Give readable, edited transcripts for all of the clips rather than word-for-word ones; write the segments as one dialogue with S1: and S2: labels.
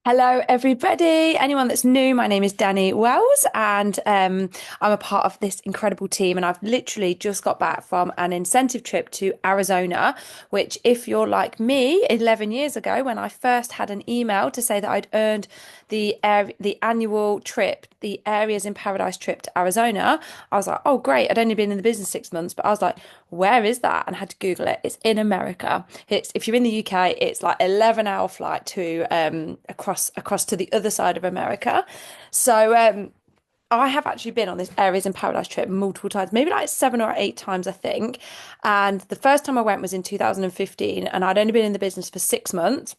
S1: Hello, everybody. Anyone that's new, my name is Danny Wells, and I'm a part of this incredible team. And I've literally just got back from an incentive trip to Arizona, which, if you're like me, 11 years ago, when I first had an email to say that I'd earned the annual trip, the Areas in Paradise trip to Arizona, I was like, oh, great. I'd only been in the business 6 months, but I was like, where is that? And I had to Google it. It's in America. It's if you're in the UK, it's like 11-hour flight to across to the other side of America. So I have actually been on this Areas in Paradise trip multiple times, maybe like 7 or 8 times, I think. And the first time I went was in 2015, and I'd only been in the business for 6 months.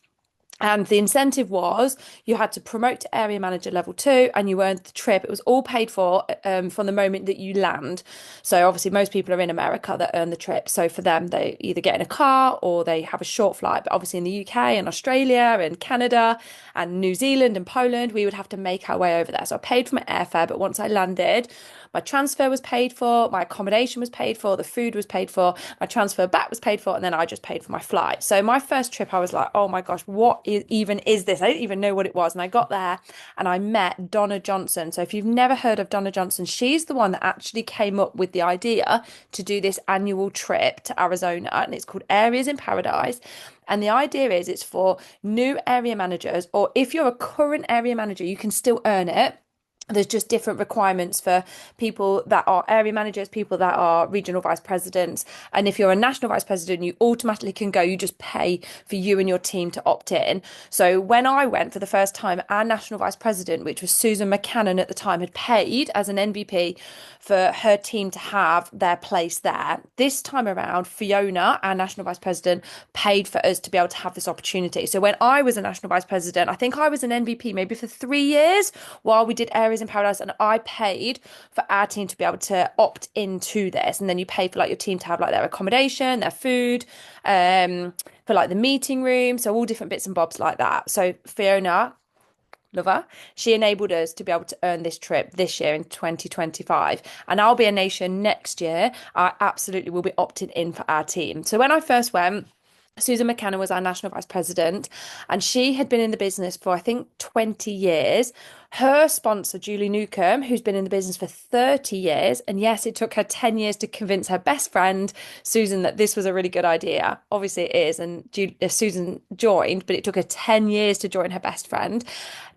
S1: And the incentive was you had to promote to area manager level two and you earned the trip. It was all paid for from the moment that you land. So obviously most people are in America that earn the trip. So for them, they either get in a car or they have a short flight. But obviously in the UK and Australia and Canada and New Zealand and Poland, we would have to make our way over there. So I paid for my airfare, but once I landed, my transfer was paid for, my accommodation was paid for, the food was paid for, my transfer back was paid for, and then I just paid for my flight. So my first trip, I was like, oh my gosh, even is this? I didn't even know what it was. And I got there and I met Donna Johnson. So if you've never heard of Donna Johnson, she's the one that actually came up with the idea to do this annual trip to Arizona, and it's called Areas in Paradise. And the idea is it's for new area managers, or if you're a current area manager, you can still earn it. There's just different requirements for people that are area managers, people that are regional vice presidents. And if you're a national vice president, you automatically can go. You just pay for you and your team to opt in. So when I went for the first time, our national vice president, which was Susan McCannon at the time, had paid as an NVP for her team to have their place there. This time around, Fiona, our national vice president, paid for us to be able to have this opportunity. So when I was a national vice president, I think I was an NVP maybe for 3 years while we did Areas in Paradise, and I paid for our team to be able to opt into this. And then you pay for like your team to have like their accommodation, their food, for like the meeting room, so all different bits and bobs like that. So Fiona, love her, she enabled us to be able to earn this trip this year in 2025. And I'll be a nation next year. I absolutely will be opted in for our team. So when I first went, Susan McCannon was our national vice president, and she had been in the business for, I think, 20 years. Her sponsor, Julie Newcomb, who's been in the business for 30 years. And yes, it took her 10 years to convince her best friend, Susan, that this was a really good idea. Obviously, it is. And Susan joined, but it took her 10 years to join her best friend.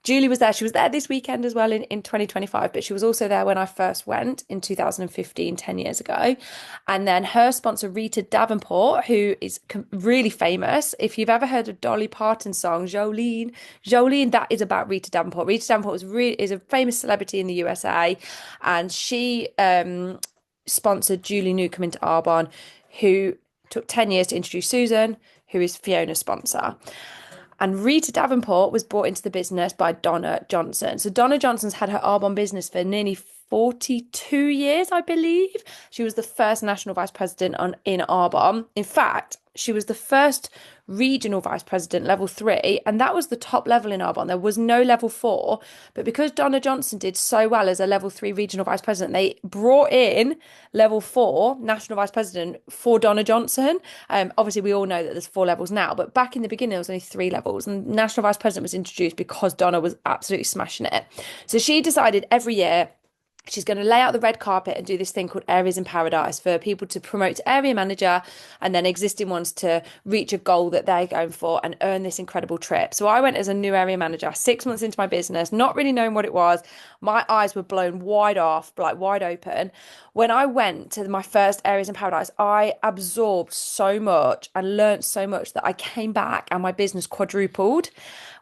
S1: Julie was there. She was there this weekend as well in 2025, but she was also there when I first went in 2015, 10 years ago. And then her sponsor, Rita Davenport, who is really famous. If you've ever heard of Dolly Parton's song, Jolene, Jolene, that is about Rita Davenport. Rita Davenport is a famous celebrity in the USA, and she sponsored Julie Newcomb into Arbonne, who took 10 years to introduce Susan, who is Fiona's sponsor. And Rita Davenport was brought into the business by Donna Johnson. So Donna Johnson's had her Arbonne business for nearly 42 years, I believe. She was the first national vice president in Arbonne. In fact, she was the first regional vice president level three, and that was the top level in Arbonne. There was no level four, but because Donna Johnson did so well as a level three regional vice president, they brought in level four national vice president for Donna Johnson. Obviously, we all know that there's four levels now, but back in the beginning, there was only three levels, and national vice president was introduced because Donna was absolutely smashing it. So she decided every year she's going to lay out the red carpet and do this thing called Areas in Paradise for people to promote to area manager, and then existing ones to reach a goal that they're going for and earn this incredible trip. So I went as a new area manager, 6 months into my business, not really knowing what it was. My eyes were blown wide off, like wide open. When I went to my first Areas in Paradise, I absorbed so much and learned so much that I came back and my business quadrupled,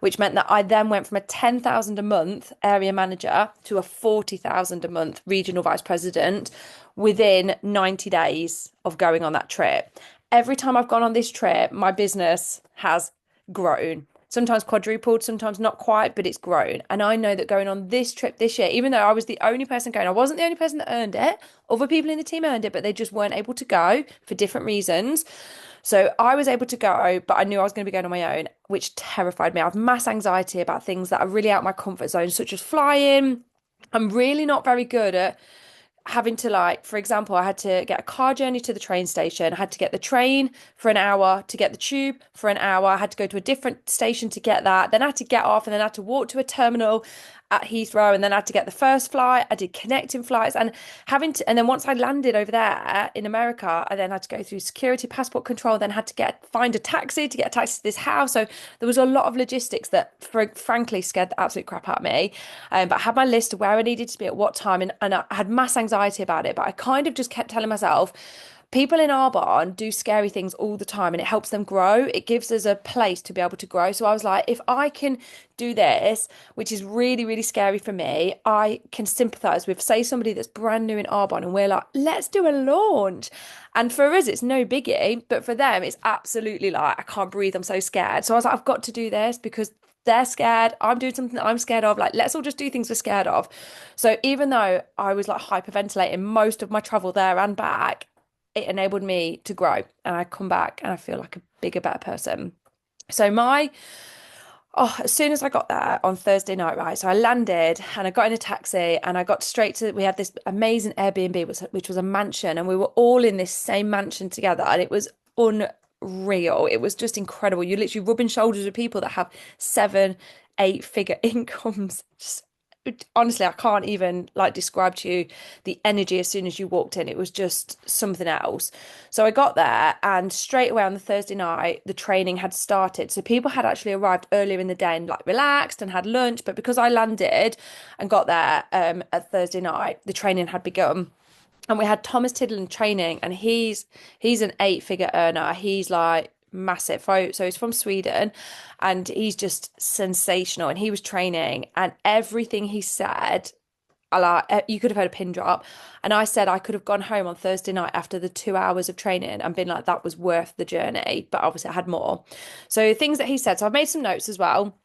S1: which meant that I then went from a 10,000 a month area manager to a 40,000 a month regional vice president within 90 days of going on that trip. Every time I've gone on this trip, my business has grown. Sometimes quadrupled, sometimes not quite, but it's grown. And I know that going on this trip this year, even though I was the only person going, I wasn't the only person that earned it. Other people in the team earned it, but they just weren't able to go for different reasons. So I was able to go, but I knew I was going to be going on my own, which terrified me. I have mass anxiety about things that are really out of my comfort zone, such as flying. I'm really not very good at having to, like, for example, I had to get a car journey to the train station. I had to get the train for an hour, to get the tube for an hour. I had to go to a different station to get that. Then I had to get off and then I had to walk to a terminal at Heathrow, and then I had to get the first flight. I did connecting flights, and and then once I landed over there in America, I then had to go through security, passport control, then had to find a taxi to get a taxi to this house. So there was a lot of logistics that frankly scared the absolute crap out of me. But I had my list of where I needed to be at what time, and I had mass anxiety about it. But I kind of just kept telling myself, people in Arbonne do scary things all the time and it helps them grow. It gives us a place to be able to grow. So I was like, if I can do this, which is really, really scary for me, I can sympathize with, say, somebody that's brand new in Arbonne and we're like, let's do a launch. And for us, it's no biggie, but for them, it's absolutely like, I can't breathe. I'm so scared. So I was like, I've got to do this because they're scared. I'm doing something that I'm scared of. Like, let's all just do things we're scared of. So even though I was like hyperventilating most of my travel there and back, it enabled me to grow, and I come back and I feel like a bigger, better person. So as soon as I got there on Thursday night, right? So I landed and I got in a taxi and I got straight to, we had this amazing Airbnb, which was a mansion, and we were all in this same mansion together, and it was unreal. It was just incredible. You're literally rubbing shoulders with people that have 7, 8 figure incomes. Just honestly, I can't even like describe to you the energy as soon as you walked in. It was just something else. So I got there, and straight away on the Thursday night, the training had started. So people had actually arrived earlier in the day and like relaxed and had lunch. But because I landed and got there at Thursday night, the training had begun. And we had Thomas Tiddland training, and he's an 8 figure earner. He's like massive. So he's from Sweden, and he's just sensational. And he was training, and everything he said, you could have heard a pin drop. And I said I could have gone home on Thursday night after the 2 hours of training and been like, that was worth the journey. But obviously I had more. So things that he said. So I've made some notes as well,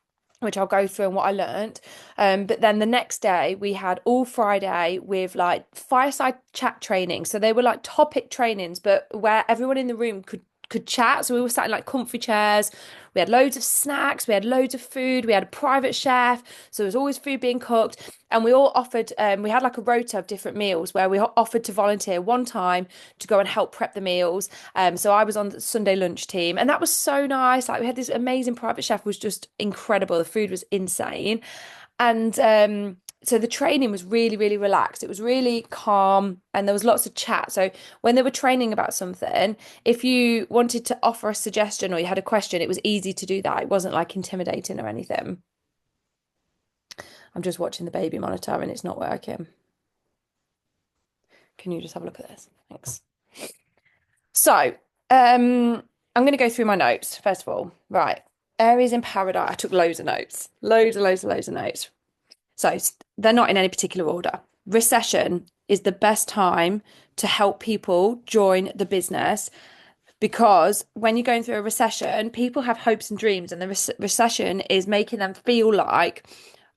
S1: which I'll go through and what I learned. But then the next day we had all Friday with like fireside chat training. So they were like topic trainings, but where everyone in the room could chat. So we were sat in like comfy chairs. We had loads of snacks. We had loads of food. We had a private chef. So there was always food being cooked. And we all offered, we had like a rota of different meals where we offered to volunteer one time to go and help prep the meals. So I was on the Sunday lunch team, and that was so nice. Like, we had this amazing private chef who was just incredible. The food was insane. And so the training was really, really relaxed. It was really calm, and there was lots of chat. So when they were training about something, if you wanted to offer a suggestion or you had a question, it was easy to do that. It wasn't like intimidating or anything. I'm just watching the baby monitor and it's not working. Can you just have a look at this? Thanks. So, I'm going to go through my notes first of all. Right. Aries in paradise. I took loads of notes. Loads and loads and loads of notes. So they're not in any particular order. Recession is the best time to help people join the business, because when you're going through a recession, people have hopes and dreams, and the recession is making them feel like,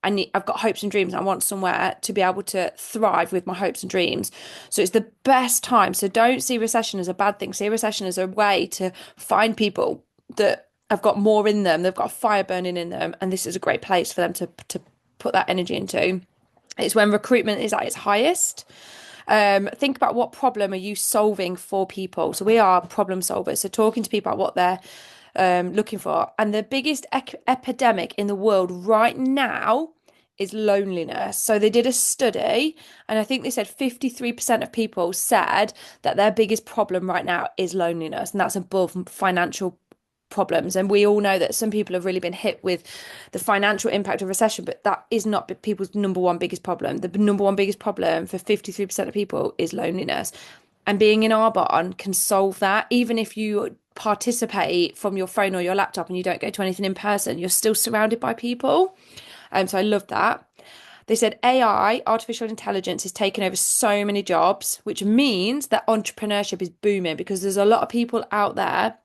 S1: I've got hopes and dreams. I want somewhere to be able to thrive with my hopes and dreams. So it's the best time. So don't see recession as a bad thing. See recession as a way to find people that have got more in them. They've got a fire burning in them, and this is a great place for them to put that energy into. It's when recruitment is at its highest. Think about what problem are you solving for people. So we are problem solvers. So talking to people about what they're looking for. And the biggest epidemic in the world right now is loneliness. So they did a study, and I think they said 53% of people said that their biggest problem right now is loneliness, and that's above financial problems. And we all know that some people have really been hit with the financial impact of recession, but that is not people's number one biggest problem. The number one biggest problem for 53% of people is loneliness. And being in Arbonne can solve that. Even if you participate from your phone or your laptop and you don't go to anything in person, you're still surrounded by people. So I love that. They said AI, artificial intelligence, is taking over so many jobs, which means that entrepreneurship is booming, because there's a lot of people out there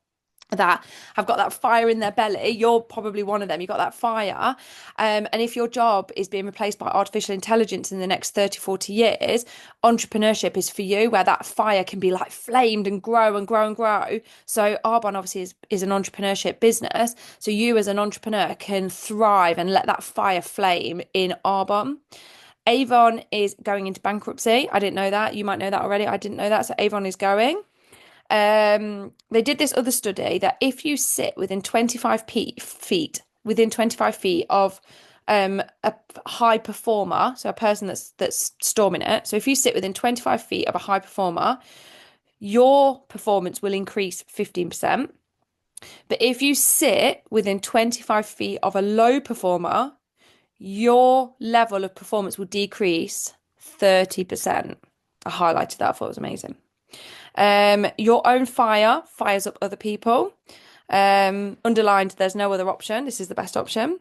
S1: that have got that fire in their belly. You're probably one of them. You've got that fire. And if your job is being replaced by artificial intelligence in the next 30, 40 years, entrepreneurship is for you, where that fire can be like flamed and grow and grow and grow. So Arbonne obviously is an entrepreneurship business. So you as an entrepreneur can thrive and let that fire flame in Arbonne. Avon is going into bankruptcy. I didn't know that. You might know that already. I didn't know that. So Avon is going. They did this other study that if you sit within 25 within 25 feet of a high performer, so a person that's storming it. So if you sit within 25 feet of a high performer, your performance will increase 15%. But if you sit within 25 feet of a low performer, your level of performance will decrease 30%. I highlighted that. I thought it was amazing. Your own fire fires up other people. Underlined, there's no other option. This is the best option.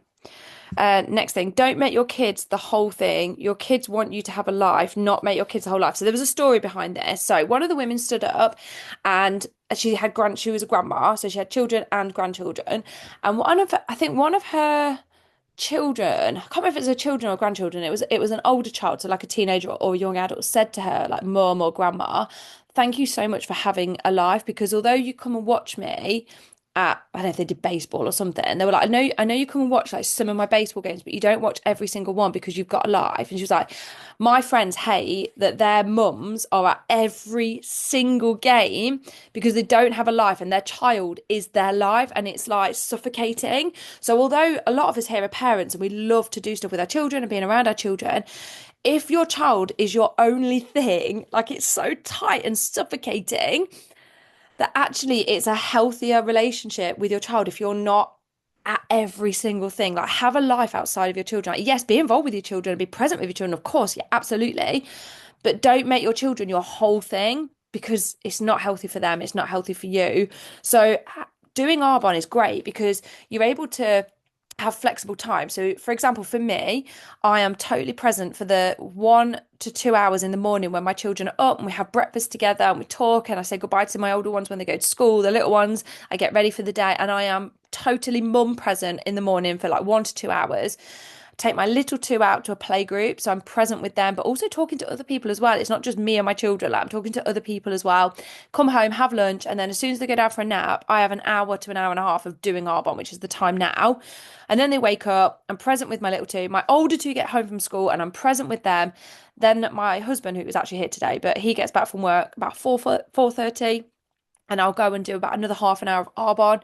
S1: Next thing, don't make your kids the whole thing. Your kids want you to have a life, not make your kids the whole life. So there was a story behind this. So one of the women stood up and she was a grandma, so she had children and grandchildren. And I think one of her children, I can't remember if it was her children or grandchildren, it was an older child, so like a teenager or a young adult, said to her, like, mum or grandma, thank you so much for having a life, because although you come and watch me at, I don't know if they did baseball or something, and they were like, I know you come and watch like some of my baseball games, but you don't watch every single one because you've got a life. And she was like, my friends hate that their mums are at every single game because they don't have a life and their child is their life, and it's like suffocating. So although a lot of us here are parents and we love to do stuff with our children and being around our children, if your child is your only thing, like, it's so tight and suffocating that actually it's a healthier relationship with your child if you're not at every single thing. Like, have a life outside of your children. Like, yes, be involved with your children, be present with your children, of course, yeah, absolutely. But don't make your children your whole thing, because it's not healthy for them, it's not healthy for you. So doing Arbonne is great because you're able to have flexible time. So, for example, for me, I am totally present for the 1 to 2 hours in the morning when my children are up and we have breakfast together and we talk, and I say goodbye to my older ones when they go to school. The little ones, I get ready for the day, and I am totally mum present in the morning for like 1 to 2 hours. Take my little two out to a play group, so I'm present with them, but also talking to other people as well. It's not just me and my children, like, I'm talking to other people as well. Come home, have lunch, and then as soon as they go down for a nap, I have an hour to an hour and a half of doing Arbonne, which is the time now. And then they wake up, I'm present with my little two. My older two get home from school and I'm present with them. Then my husband, who was actually here today, but he gets back from work about 4:30, and I'll go and do about another half an hour of Arbonne.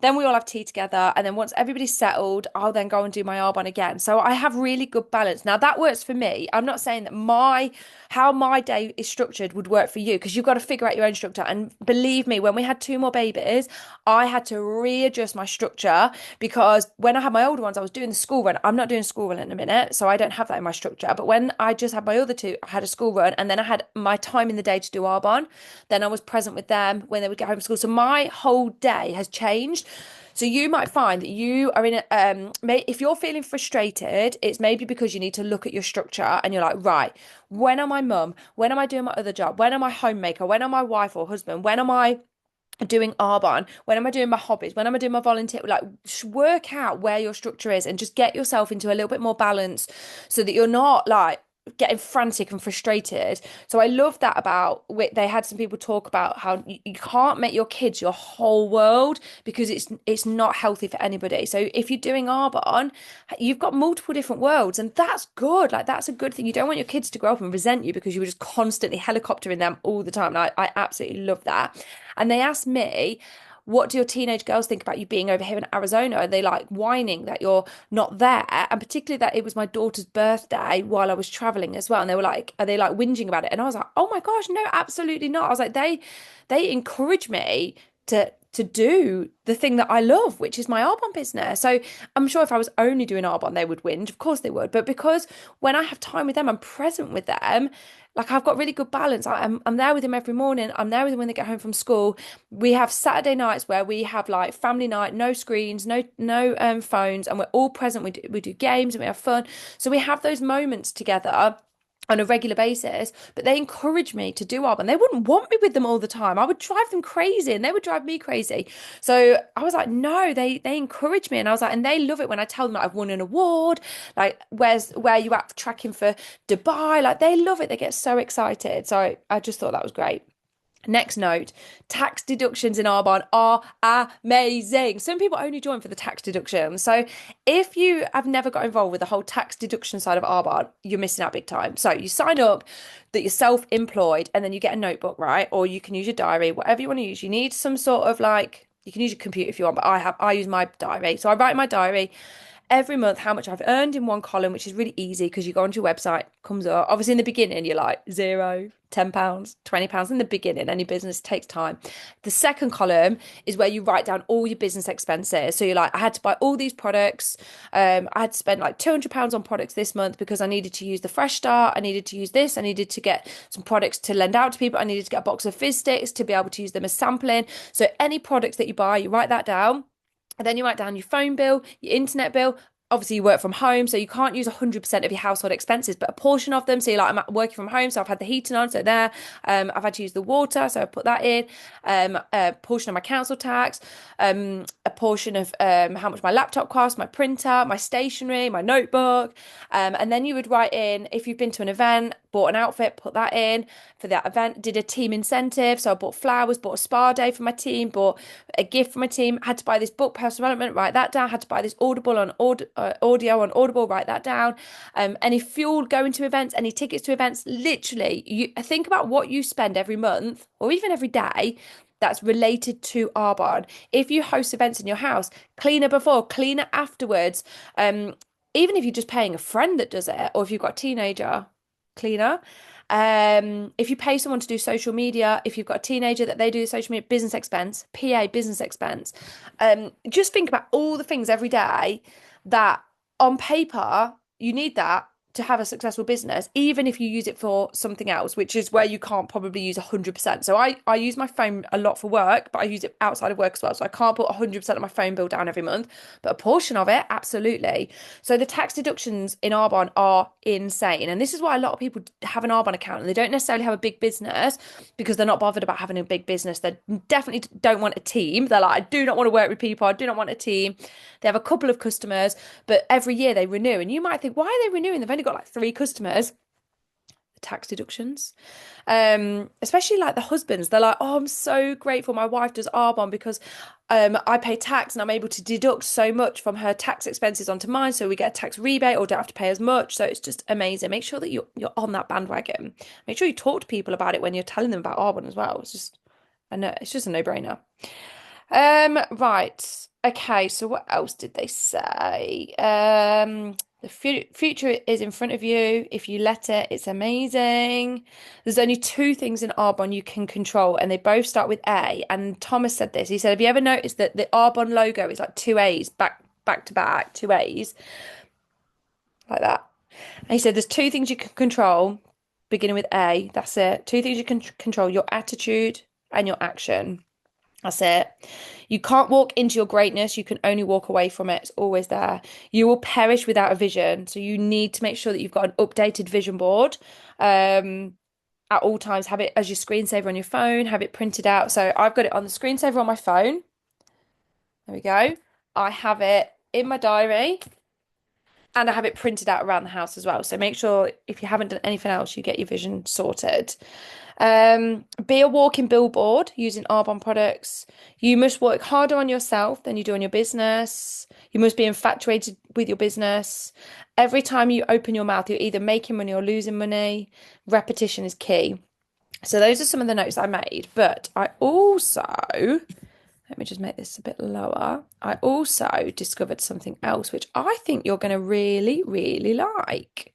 S1: Then we all have tea together. And then once everybody's settled, I'll then go and do my Arbonne again. So I have really good balance. Now that works for me. I'm not saying that how my day is structured would work for you, because you've got to figure out your own structure. And believe me, when we had two more babies, I had to readjust my structure, because when I had my older ones, I was doing the school run. I'm not doing school run in a minute, so I don't have that in my structure. But when I just had my other two, I had a school run, and then I had my time in the day to do Arbonne. Then I was present with them when they would get home from school. So my whole day has changed. So you might find that you are in a, if you're feeling frustrated, it's maybe because you need to look at your structure and you're like, right, when am I mum? When am I doing my other job? When am I homemaker? When am I wife or husband? When am I doing Arbonne? When am I doing my hobbies? When am I doing my volunteer? Like, work out where your structure is and just get yourself into a little bit more balance so that you're not like getting frantic and frustrated. So I love that about, they had some people talk about how you can't make your kids your whole world, because it's not healthy for anybody. So if you're doing Arbonne, you've got multiple different worlds, and that's good. Like, that's a good thing. You don't want your kids to grow up and resent you because you were just constantly helicoptering them all the time. And I absolutely love that. And they asked me, what do your teenage girls think about you being over here in Arizona? Are they like whining that you're not there? And particularly that it was my daughter's birthday while I was traveling as well. And they were like, are they like whinging about it? And I was like, oh my gosh, no, absolutely not. I was like, they encourage me to do the thing that I love, which is my Arbonne business. So I'm sure if I was only doing Arbonne, they would whinge. Of course they would. But because when I have time with them, I'm present with them. Like, I've got really good balance. I'm there with them every morning. I'm there with them when they get home from school. We have Saturday nights where we have like family night, no screens, no phones, and we're all present. We do games and we have fun. So we have those moments together on a regular basis, but they encourage me to do Arbonne. They wouldn't want me with them all the time. I would drive them crazy and they would drive me crazy. So I was like, no, they encourage me. And I was like, and they love it when I tell them that I've won an award, like, where you at tracking for Dubai? Like, they love it. They get so excited. So I just thought that was great. Next note, tax deductions in Arbonne are amazing. Some people only join for the tax deduction. So if you have never got involved with the whole tax deduction side of Arbonne, you're missing out big time. So you sign up that you're self-employed and then you get a notebook, right? Or you can use your diary, whatever you want to use. You need some sort of like, you can use your computer if you want, but I use my diary. So I write in my diary every month how much I've earned in one column, which is really easy because you go onto your website, comes up. Obviously, in the beginning, you're like zero, £10, £20 in the beginning. Any business takes time. The second column is where you write down all your business expenses. So you're like, I had to buy all these products. I had to spend like £200 on products this month because I needed to use the Fresh Start. I needed to use this. I needed to get some products to lend out to people. I needed to get a box of fizz sticks to be able to use them as sampling. So any products that you buy, you write that down. And then you write down your phone bill, your internet bill. Obviously, you work from home, so you can't use 100% of your household expenses, but a portion of them. So you're like, I'm working from home, so I've had the heating on, so there. I've had to use the water, so I put that in. A portion of my council tax, a portion of how much my laptop costs, my printer, my stationery, my notebook. And then you would write in if you've been to an event, bought an outfit, put that in for that event, did a team incentive. So I bought flowers, bought a spa day for my team, bought a gift for my team, had to buy this book, personal development, write that down, had to buy this Audible on audio on Audible, write that down. Any fuel going to events, any tickets to events, literally, you think about what you spend every month or even every day that's related to Arbonne. If you host events in your house, cleaner before, cleaner afterwards. Even if you're just paying a friend that does it, or if you've got a teenager, cleaner. If you pay someone to do social media, if you've got a teenager that they do social media, business expense, PA, business expense. Just think about all the things every day that on paper you need that to have a successful business, even if you use it for something else, which is where you can't probably use 100%. So I use my phone a lot for work, but I use it outside of work as well. So I can't put 100% of my phone bill down every month, but a portion of it, absolutely. So the tax deductions in Arbonne are insane. And this is why a lot of people have an Arbonne account and they don't necessarily have a big business because they're not bothered about having a big business. They definitely don't want a team. They're like, I do not want to work with people. I do not want a team. They have a couple of customers, but every year they renew. And you might think, why are they renewing? They've only got like 3 customers. The tax deductions. Especially like the husbands. They're like, oh, I'm so grateful my wife does Arbonne because I pay tax and I'm able to deduct so much from her tax expenses onto mine. So we get a tax rebate or don't have to pay as much. So it's just amazing. Make sure that you're on that bandwagon. Make sure you talk to people about it when you're telling them about Arbonne as well. It's just I know it's just a no-brainer. Right. Okay, so what else did they say? The future is in front of you. If you let it, it's amazing. There's only 2 things in Arbonne you can control, and they both start with A. And Thomas said this. He said, "Have you ever noticed that the Arbonne logo is like 2 A's back to back, 2 A's like that?" And he said, "There's 2 things you can control, beginning with A. That's it. 2 things you can control: your attitude and your action." That's it. You can't walk into your greatness. You can only walk away from it. It's always there. You will perish without a vision. So you need to make sure that you've got an updated vision board at all times. Have it as your screensaver on your phone. Have it printed out. So I've got it on the screensaver on my phone. There we go. I have it in my diary and I have it printed out around the house as well. So make sure if you haven't done anything else, you get your vision sorted. Be a walking billboard using Arbonne products. You must work harder on yourself than you do on your business. You must be infatuated with your business. Every time you open your mouth, you're either making money or losing money. Repetition is key. So those are some of the notes I made, but I also, let me just make this a bit lower. I also discovered something else, which I think you're going to really, really like.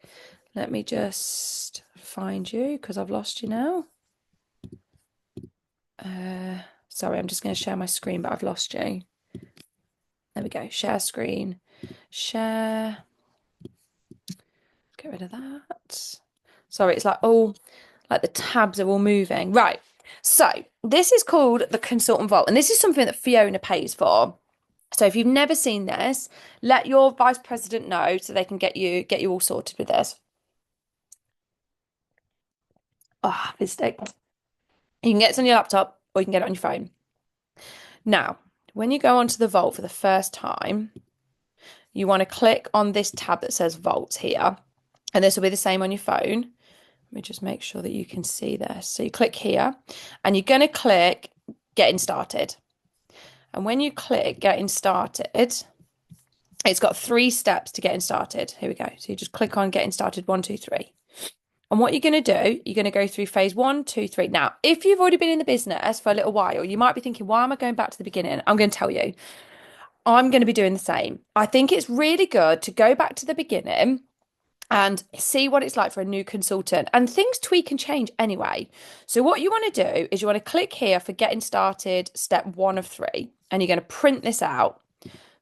S1: Let me just find you because I've lost you now. Sorry, I'm just going to share my screen, but I've lost you. There we go. Share screen. Share. Get rid of that. Sorry, it's like all, like the tabs are all moving. Right. So this is called the Consultant Vault, and this is something that Fiona pays for. So if you've never seen this, let your vice president know so they can get you all sorted with this. Ah, this stick. You can get it on your laptop or you can get it on your phone. Now, when you go onto the Vault for the first time, you want to click on this tab that says Vault here. And this will be the same on your phone. Let me just make sure that you can see this. So you click here and you're going to click getting started. And when you click getting started, it's got 3 steps to getting started. Here we go. So you just click on getting started, 1, 2, 3. And what you're going to do, you're going to go through phase 1, 2, 3. Now, if you've already been in the business for a little while, you might be thinking, why am I going back to the beginning? I'm going to tell you, I'm going to be doing the same. I think it's really good to go back to the beginning and see what it's like for a new consultant. And things tweak and change anyway. So what you want to do is you want to click here for getting started, step 1 of 3, and you're going to print this out.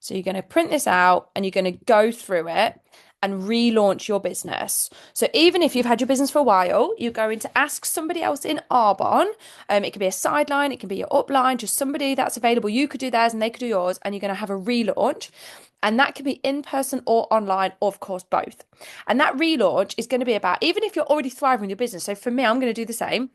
S1: So you're going to print this out and you're going to go through it and relaunch your business. So even if you've had your business for a while, you're going to ask somebody else in Arbonne. It could be a sideline, it can be your upline, just somebody that's available. You could do theirs and they could do yours, and you're going to have a relaunch. And that can be in person or online, or of course, both. And that relaunch is going to be about, even if you're already thriving in your business. So for me, I'm going to do the same.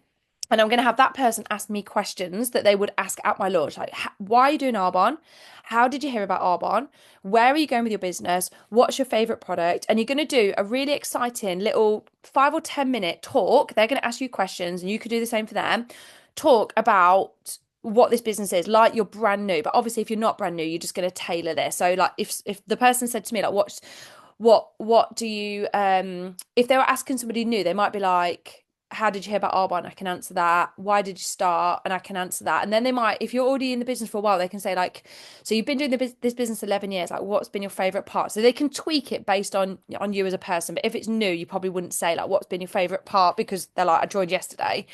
S1: And I'm going to have that person ask me questions that they would ask at my launch. Like, why are you doing Arbonne? How did you hear about Arbonne? Where are you going with your business? What's your favorite product? And you're going to do a really exciting little 5 or 10 minute talk. They're going to ask you questions and you could do the same for them. Talk about what this business is, like you're brand new. But obviously, if you're not brand new, you're just going to tailor this. So like if the person said to me, like, what do you if they were asking somebody new, they might be like, how did you hear about Arbonne? I can answer that. Why did you start? And I can answer that. And then they might, if you're already in the business for a while, they can say like, so you've been doing this business 11 years, like what's been your favorite part? So they can tweak it based on you as a person. But if it's new, you probably wouldn't say like, what's been your favorite part? Because they're like, I joined yesterday.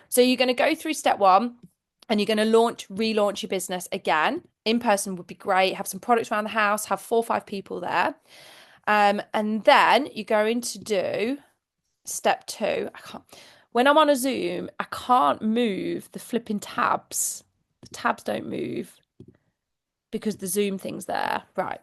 S1: So you're going to go through step 1 and you're going to relaunch your business again. In person would be great. Have some products around the house, have 4 or 5 people there. And then you're going to do step 2. When I'm on a Zoom, I can't move the flipping tabs. The tabs don't move because the Zoom thing's there. Right.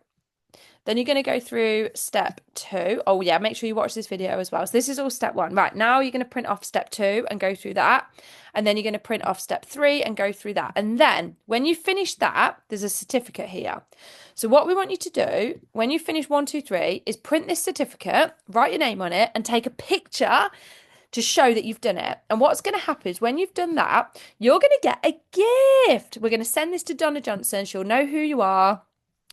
S1: Then you're going to go through step 2. Oh yeah, make sure you watch this video as well. So this is all step 1. Right, now you're going to print off step 2 and go through that. And then you're going to print off step 3 and go through that. And then when you finish that, there's a certificate here. So what we want you to do when you finish 1, 2, 3 is print this certificate, write your name on it, and take a picture to show that you've done it. And what's going to happen is when you've done that, you're going to get a gift. We're going to send this to Donna Johnson. She'll know who you are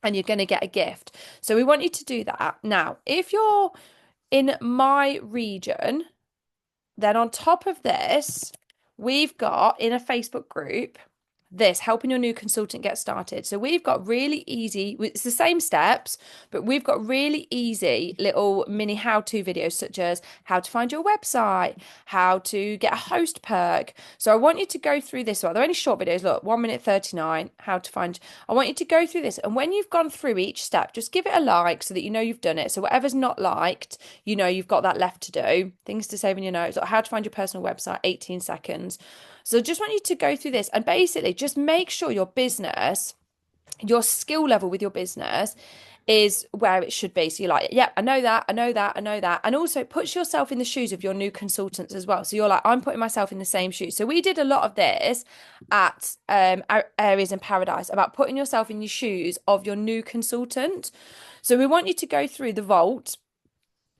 S1: and you're going to get a gift. So we want you to do that. Now, if you're in my region, then on top of this, we've got in a Facebook group this helping your new consultant get started. So we've got really easy, it's the same steps, but we've got really easy little mini how-to videos such as how to find your website, how to get a host perk. So I want you to go through this one. They're only short videos. Look, 1 minute 39, how to find. I want you to go through this. And when you've gone through each step, just give it a like so that you know you've done it. So whatever's not liked, you know you've got that left to do. Things to save in your notes, or how to find your personal website, 18 seconds. So just want you to go through this and basically just make sure your business, your skill level with your business is where it should be. So you're like, yeah, I know that, I know that, I know that. And also it puts yourself in the shoes of your new consultants as well. So you're like, I'm putting myself in the same shoes. So we did a lot of this at Aries in Paradise about putting yourself in your shoes of your new consultant. So we want you to go through the vault,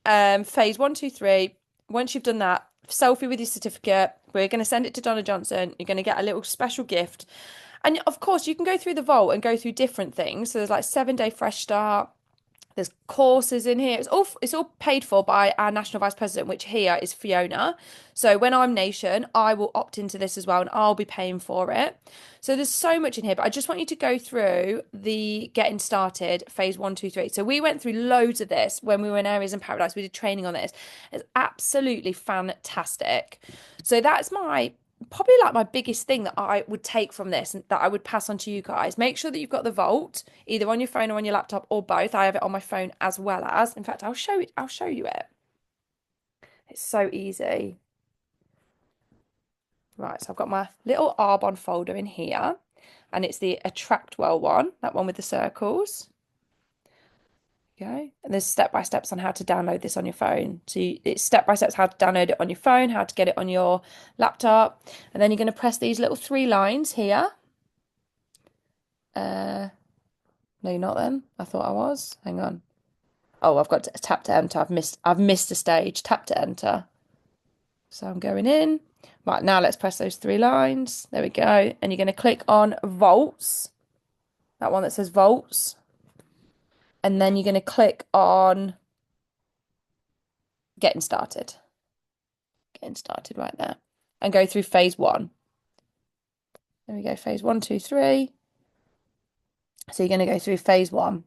S1: phase 1, 2, 3. Once you've done that, selfie with your certificate. We're going to send it to Donna Johnson. You're going to get a little special gift. And of course, you can go through the vault and go through different things. So there's like 7-day fresh start. There's courses in here. It's all paid for by our national vice president, which here is Fiona. So when I'm nation, I will opt into this as well, and I'll be paying for it. So there's so much in here, but I just want you to go through the getting started phase 1, 2, 3. So we went through loads of this when we were in Aries in Paradise. We did training on this. It's absolutely fantastic. So that's probably like my biggest thing that I would take from this and that I would pass on to you guys. Make sure that you've got the vault either on your phone or on your laptop or both. I have it on my phone as well as, in fact, I'll show you it. It's so easy. Right, so I've got my little Arbonne folder in here and it's the Attract Well one, that one with the circles. Okay, and there's step-by-steps on how to download this on your phone. So it's step-by-steps how to download it on your phone, how to get it on your laptop. And then you're going to press these little 3 lines here. No, you're not then. I thought I was. Hang on. Oh, I've got to tap to enter. I've missed a stage. Tap to enter. So I'm going in. Right, now let's press those three lines. There we go. And you're going to click on Volts, that one that says Volts. And then you're going to click on Getting Started. Getting started right there. And go through phase one. There we go, phase one, two, three. So you're going to go through phase one.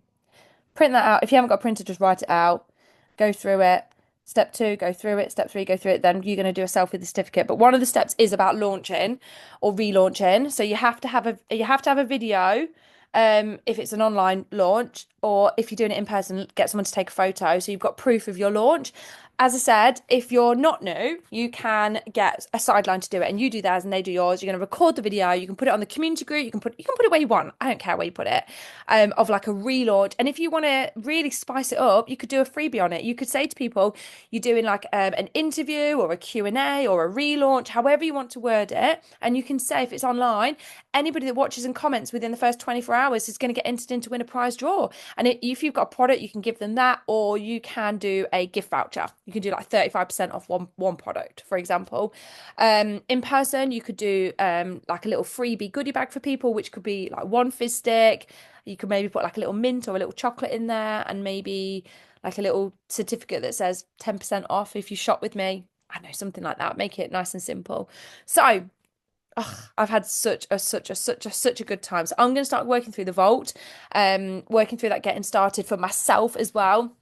S1: Print that out. If you haven't got a printer, just write it out. Go through it. Step two, go through it. Step three, go through it. Then you're going to do a selfie with the certificate. But one of the steps is about launching or relaunching. So you have to have a video, if it's an online launch, or if you're doing it in person, get someone to take a photo so you've got proof of your launch. As I said, if you're not new, you can get a sideline to do it, and you do theirs and they do yours. You're going to record the video. You can put it on the community group. You can put it where you want. I don't care where you put it. Of like a relaunch. And if you want to really spice it up, you could do a freebie on it. You could say to people, you're doing like an interview or a Q&A or a relaunch, however you want to word it. And you can say, if it's online, anybody that watches and comments within the first 24 hours is going to get entered in to win a prize draw. And if you've got a product, you can give them that, or you can do a gift voucher. You can do like 35% off one product, for example. In person, you could do like a little freebie goodie bag for people, which could be like one fizz stick. You could maybe put like a little mint or a little chocolate in there, and maybe like a little certificate that says 10% off if you shop with me. I know, something like that. Make it nice and simple. So, I've had such a good time. So I'm going to start working through the vault, working through that, getting started for myself as well.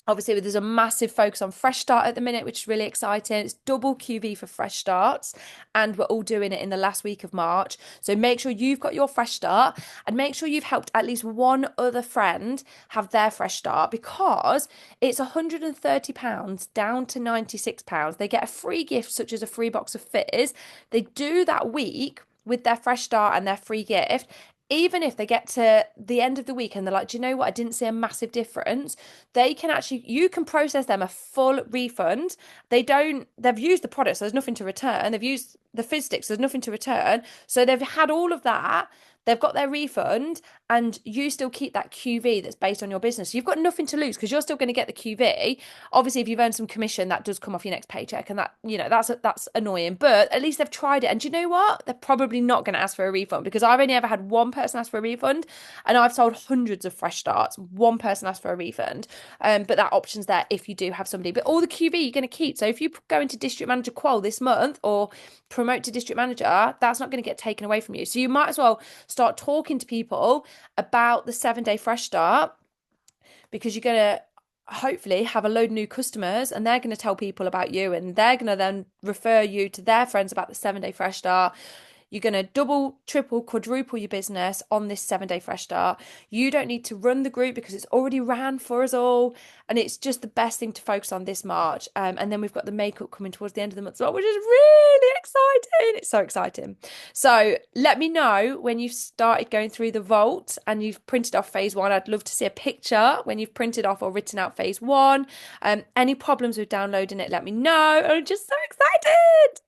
S1: Obviously, there's a massive focus on Fresh Start at the minute, which is really exciting. It's double QV for Fresh Starts, and we're all doing it in the last week of March. So make sure you've got your Fresh Start, and make sure you've helped at least one other friend have their Fresh Start, because it's £130 down to £96. They get a free gift, such as a free box of fizz. They do that week with their Fresh Start and their free gift. Even if they get to the end of the week and they're like, do you know what? I didn't see a massive difference. You can process them a full refund. They've used the product, so there's nothing to return. They've used the fizz sticks, so there's nothing to return. So they've had all of that. They've got their refund, and you still keep that QV that's based on your business. So you've got nothing to lose, because you're still going to get the QV. Obviously, if you've earned some commission, that does come off your next paycheck, and that's annoying. But at least they've tried it. And do you know what? They're probably not going to ask for a refund, because I've only ever had one person ask for a refund, and I've sold hundreds of Fresh Starts. One person asked for a refund, but that option's there if you do have somebody. But all the QV you're going to keep. So if you go into District Manager Qual this month, or promote to District Manager, that's not going to get taken away from you. So you might as well start talking to people about the 7-day Fresh Start, because you're going to hopefully have a load of new customers, and they're going to tell people about you, and they're going to then refer you to their friends about the 7-day Fresh Start. You're going to double, triple, quadruple your business on this 7-day Fresh Start. You don't need to run the group, because it's already ran for us all. And it's just the best thing to focus on this March. And then we've got the makeup coming towards the end of the month as well, which is really exciting. It's so exciting. So let me know when you've started going through the vault and you've printed off phase one. I'd love to see a picture when you've printed off or written out phase one. Any problems with downloading it, let me know. I'm just so excited.